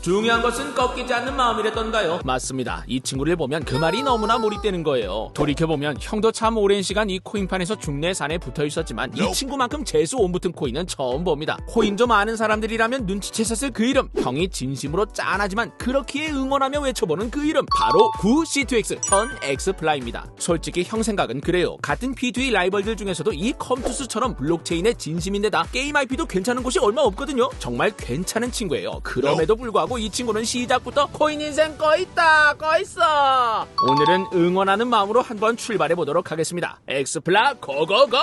중요한 것은 꺾이지 않는 마음이랬던가요? 맞습니다. 이 친구를 보면 그 말이 너무나 몰입되는 거예요. 돌이켜보면 형도 참 오랜 시간 이 코인판에서 중내산에 붙어있었지만 이 친구만큼 재수 온 붙은 코인은 처음 봅니다. 코인 좀 아는 사람들이라면 눈치챘었을 그 이름, 형이 진심으로 짠하지만 그렇기에 응원하며 외쳐보는 그 이름, 바로 구 C2X 현 엑스플라입니다. 솔직히 형 생각은 그래요. 같은 P2E 라이벌들 중에서도 이 컴투스처럼 블록체인의 진심인데다 게임 IP도 괜찮은 곳이 얼마 없거든요. 정말 괜찮은 친구예요. 그럼에도 불구하고 이 친구는 시작부터 코인 인생 꺼있다 꺼있어. 오늘은 응원하는 마음으로 한번 출발해보도록 하겠습니다. 엑스플라 고고고.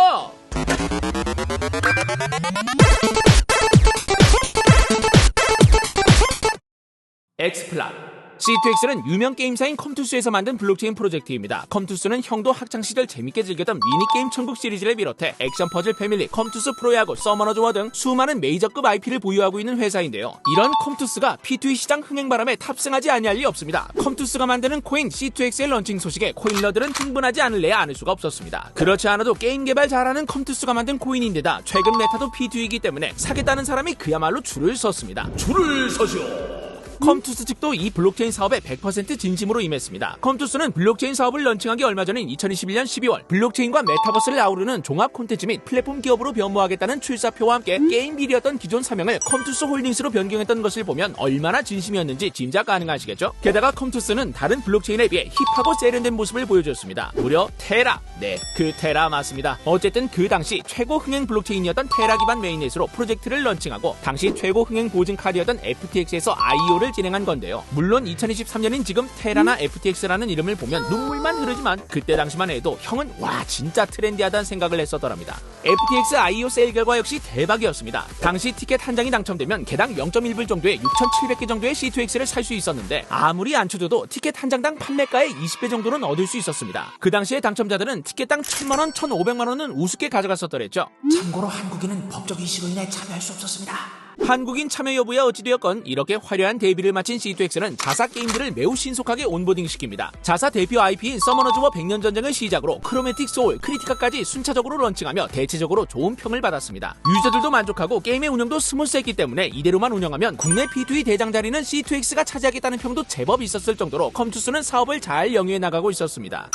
엑스플라 C2X는 유명 게임사인 컴투스에서 만든 블록체인 프로젝트입니다. 컴투스는 형도 학창시절 재밌게 즐겼던 미니게임 천국 시리즈를 비롯해 액션 퍼즐 패밀리, 컴투스 프로야구, 서머너즈 워 등 수많은 메이저급 IP를 보유하고 있는 회사인데요. 이런 컴투스가 P2E 시장 흥행바람에 탑승하지 아니할 리 없습니다. 컴투스가 만드는 코인 C2X의 런칭 소식에 코인러들은 흥분하지 않을래야 않을 수가 없었습니다. 그렇지 않아도 게임 개발 잘하는 컴투스가 만든 코인인데다 최근 메타도 P2E이기 때문에 사겠다는 사람이 그야말로 줄을 섰습니다. 줄을 서시오. 컴투스 측도 이 블록체인 사업에 100% 진심으로 임했습니다. 컴투스는 블록체인 사업을 런칭하기 얼마 전인 2021년 12월 블록체인과 메타버스를 아우르는 종합 콘텐츠 및 플랫폼 기업으로 변모하겠다는 출사표와 함께 게임 비리였던 기존 사명을 컴투스 홀딩스로 변경했던 것을 보면 얼마나 진심이었는지 짐작 가능하시겠죠? 게다가 컴투스는 다른 블록체인에 비해 힙하고 세련된 모습을 보여줬습니다. 무려 테라! 네, 그 테라 맞습니다. 어쨌든 그 당시 최고 흥행 블록체인이었던 테라 기반 메인넷으로 프로젝트를 런칭하고 당시 최고 흥행 보증 카드였던 FTX에서 IEO를 진행한 건데요. 물론 2023년인 지금 테라나 FTX라는 이름을 보면 눈물만 흐르지만 그때 당시만 해도 형은 와 진짜 트렌디하다는 생각을 했었더랍니다. FTX IEO 세일 결과 역시 대박이었습니다. 당시 티켓 한 장이 당첨되면 개당 0.1불 정도의 6,700개 정도의 C2X를 살 수 있었는데 아무리 안 쳐줘도 티켓 한 장당 판매가의 20배 정도는 얻을 수 있었습니다. 그 당시에 당첨자들은 티켓당 1,000만원, 1,500만원은 우습게 가져갔었더랬죠. 참고로 한국인은 법적 이슈로 인해 참여할 수 없었습니다. 한국인 참여 여부야 어찌되었건 이렇게 화려한 데뷔를 마친 C2X는 자사 게임들을 매우 신속하게 온보딩시킵니다. 자사 대표 IP인 서머너즈 워 100년 전쟁을 시작으로 크로매틱 소울, 크리티카까지 순차적으로 런칭하며 대체적으로 좋은 평을 받았습니다. 유저들도 만족하고 게임의 운영도 스무스했기 때문에 이대로만 운영하면 국내 P2E 대장 자리는 C2X가 차지하겠다는 평도 제법 있었을 정도로 컴투스는 사업을 잘 영위해 나가고 있었습니다.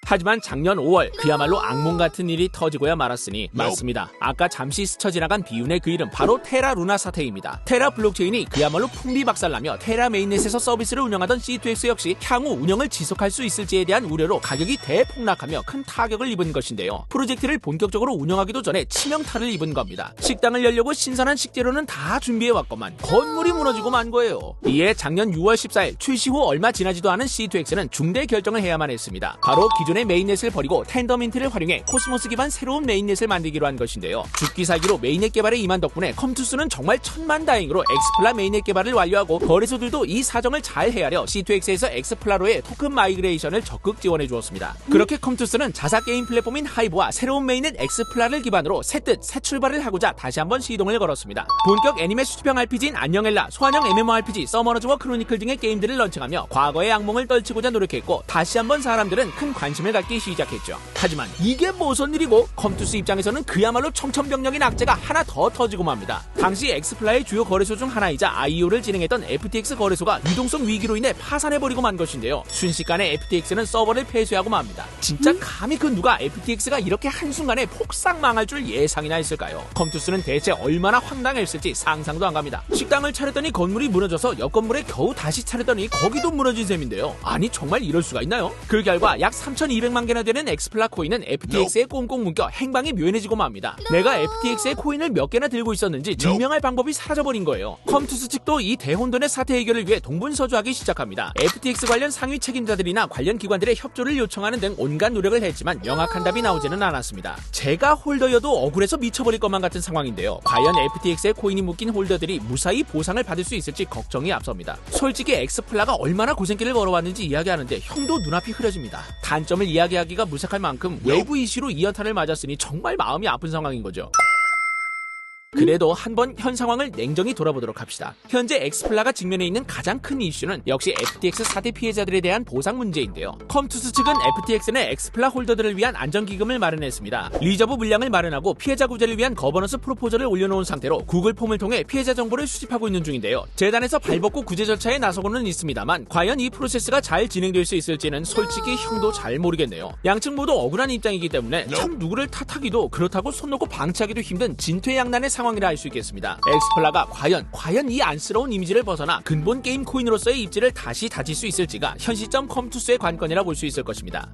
하지만 작년 5월 그야말로 악몽 같은 일이 터지고야 말았으니 맞습니다. 아까 잠시 스쳐 지나간 비운의 그 이름 바로 테라 루나 사태입니다. 테라 블록체인이 그야말로 풍비박살나며 테라 메인넷에서 서비스를 운영하던 C2X 역시 향후 운영을 지속할 수 있을지에 대한 우려로 가격이 대폭락하며 큰 타격을 입은 것인데요. 프로젝트를 본격적으로 운영하기도 전에 치명타를 입은 겁니다. 식당을 열려고 신선한 식재료는 다 준비해왔건만 건물이 무너지고 만 거예요. 이에 작년 6월 14일 출시 후 얼마 지나지도 않은 C2X는 중대 결정을 해야만 했습니다. 바로 기존 메인넷을 버리고 텐더민트를 활용해 코스모스 기반 새로운 메인넷을 만들기로 한 것인데요. 죽기 살기로 메인넷 개발에 임한 덕분에 컴투스는 정말 천만다행으로 엑스플라 메인넷 개발을 완료하고 거래소들도 이 사정을 잘 헤아려 C2X에서 엑스플라로의 토큰 마이그레이션을 적극 지원해 주었습니다. 그렇게 컴투스는 자사 게임 플랫폼인 하이브와 새로운 메인넷 엑스플라를 기반으로 새뜻 새 출발을 하고자 다시 한번 시동을 걸었습니다. 본격 애니메 수집형 RPG인 안녕엘라, 소환형 MMORPG, 서머너즈 워 크로니클 등의 게임들을 런칭하며 과거의 악몽을 떨치고자 노력했고 다시 한번 사람들은 큰 관심을 갖기 시작했죠. 하지만 이게 무슨 일이고 컴투스 입장에서는 그야말로 청천벽력인 악재가 하나 더 터지고 맙니다. 당시 엑스플라의 주요 거래소 중 하나이자 IEO를 진행했던 FTX 거래소가 유동성 위기로 인해 파산해버리고 만 것인데요. 순식간에 FTX는 서버를 폐쇄하고 맙니다. 진짜 감히 그 누가 FTX가 이렇게 한순간에 폭삭 망할 줄 예상이나 했을까요? 컴투스는 대체 얼마나 황당했을지 상상도 안 갑니다. 식당을 차렸더니 건물이 무너져서 옆 건물에 겨우 다시 차렸더니 거기도 무너진 셈인데요. 아니 정말 이럴 수가 있나요? 그 결과 약 3,200만 개나 되는 엑스플라 코인은 FTX에 꽁꽁 묶여 행방이 묘연해지고 맙니다. 내가 FTX의 코인을 몇 개나 들고 있었는지 증명할 방법이 사라져버린 거예요. 컴투스 측도 이 대혼돈의 사태 해결을 위해 동분서주하기 시작합니다. FTX 관련 상위 책임자들이나 관련 기관들의 협조를 요청하는 등 온갖 노력을 했지만 명확한 답이 나오지는 않았습니다. 제가 홀더여도 억울해서 미쳐버릴 것만 같은 상황인데요. 과연 FTX에 코인이 묶인 홀더들이 무사히 보상을 받을 수 있을지 걱정이 앞섭니다. 솔직히 엑스플라가 얼마나 고생길을 걸어왔는지 이야기하는데 형도 눈앞이 흐려집니다. 단점을 이야기하기가 무색할 만큼 외부 이슈로 2연타를 맞았으니 정말 마음이 아픈 상황인 거죠. 그래도 한번 현 상황을 냉정히 돌아보도록 합시다. 현재 엑스플라가 직면해 있는 가장 큰 이슈는 역시 FTX 사태 피해자들에 대한 보상 문제인데요. 컴투스 측은 FTX는 엑스플라 홀더들을 위한 안전기금을 마련했습니다. 리저브 물량을 마련하고 피해자 구제를 위한 거버넌스 프로포절을 올려놓은 상태로 구글 폼을 통해 피해자 정보를 수집하고 있는 중인데요. 재단에서 발벗고 구제 절차에 나서고는 있습니다만 과연 이 프로세스가 잘 진행될 수 있을지는 솔직히 형도 잘 모르겠네요. 양측 모두 억울한 입장이기 때문에 참 누구를 탓하기도 그렇다고 손 놓고 방치하기도 힘든 진퇴양난의 상황이라 할 수 있겠습니다. 엑스플라가 과연 이 안쓰러운 이미지를 벗어나 근본 게임 코인으로서의 입지를 다시 다질 수 있을지가 현 시점 컴투스의 관건이라 볼 수 있을 것입니다.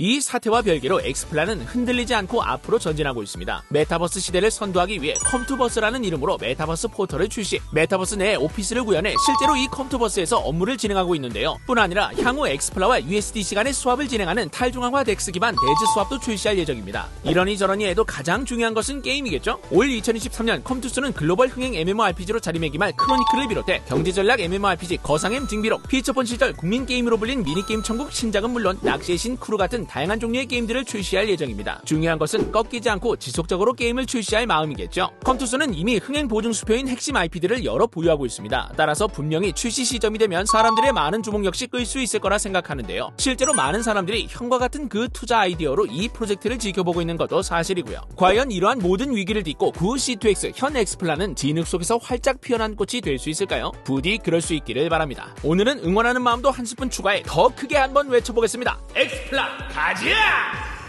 이 사태와 별개로 엑스플라는 흔들리지 않고 앞으로 전진하고 있습니다. 메타버스 시대를 선도하기 위해 컴투버스라는 이름으로 메타버스 포털을 출시, 메타버스 내에 오피스를 구현해 실제로 이 컴투버스에서 업무를 진행하고 있는데요. 뿐 아니라 향후 엑스플라와 USDC 간의 수합을 진행하는 탈중앙화 덱스 기반 대즈 수합도 출시할 예정입니다. 이러니 저러니 해도 가장 중요한 것은 게임이겠죠? 올 2023년 컴투스는 글로벌 흥행 MMORPG로 자리매김할 크로니클을 비롯해 경제전략 MMORPG 거상엠 등비록, 피처폰 시절 국민 게임으로 불린 미니게임 천국 신작은 물론 낚시의 신 크루 같은 다양한 종류의 게임들을 출시할 예정입니다. 중요한 것은 꺾이지 않고 지속적으로 게임을 출시할 마음이겠죠. 컴투스는 이미 흥행 보증 수표인 핵심 IP들을 여러 보유하고 있습니다. 따라서 분명히 출시 시점이 되면 사람들의 많은 주목 역시 끌 수 있을 거라 생각하는데요. 실제로 많은 사람들이 형과 같은 그 투자 아이디어로 이 프로젝트를 지켜보고 있는 것도 사실이고요. 과연 이러한 모든 위기를 딛고 구 C2X 현 엑스플라는 진흙 속에서 활짝 피어난 꽃이 될 수 있을까요? 부디 그럴 수 있기를 바랍니다. 오늘은 응원하는 마음도 한 스푼 추가해 더 크게 한번 외쳐보겠습니다. 엑스플라 가자!